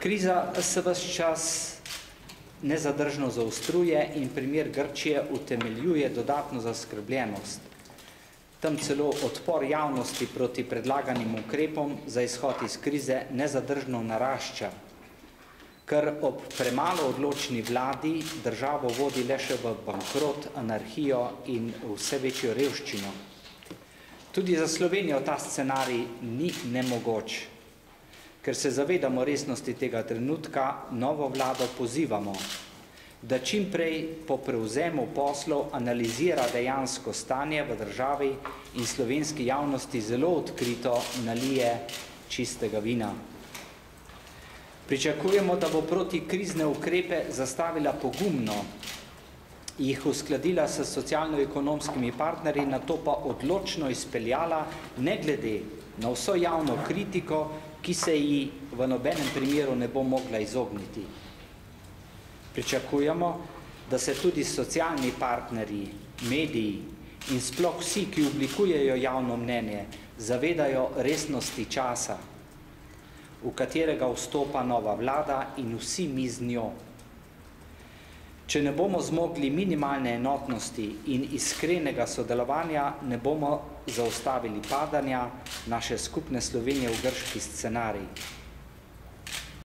Kriza se ves čas nezadržno zaostruje in primer Grčije utemeljuje dodatno zaskrbljenost. Tam celo odpor javnosti proti predlaganim ukrepom za izhod iz krize nezadržno narašča, kar ob premalo odločni vladi državo vodi le še v bankrot, anarhijo in vse večjo revščino. Tudi za Slovenijo ta scenarij ni nemogoč. Ker se zavedamo resnosti tega trenutka, novo vlado pozivamo, da čim prej po prevzemu poslov analizira dejansko stanje v državi in slovenski javnosti zelo odkrito nalije čistega vina. Pričakujemo, da bo proti krizne ukrepe zastavila pogumno, jih uskladila s socialno-ekonomskimi partnerji, nato pa odločno izpeljala, ne glede na vso javno kritiko, ki se ji v nobenem primeru ne bo mogla izogniti. Pričakujemo, da se tudi socialni partnerji, mediji in sploh vsi, ki oblikujejo javno mnenje, zavedajo resnosti časa, v katerega vstopa nova vlada in vsi mi z njo. Če ne bomo zmogli minimalne enotnosti in iskrenega sodelovanja, ne bomo zaustavili padanja naše skupne Slovenije v grški scenarij.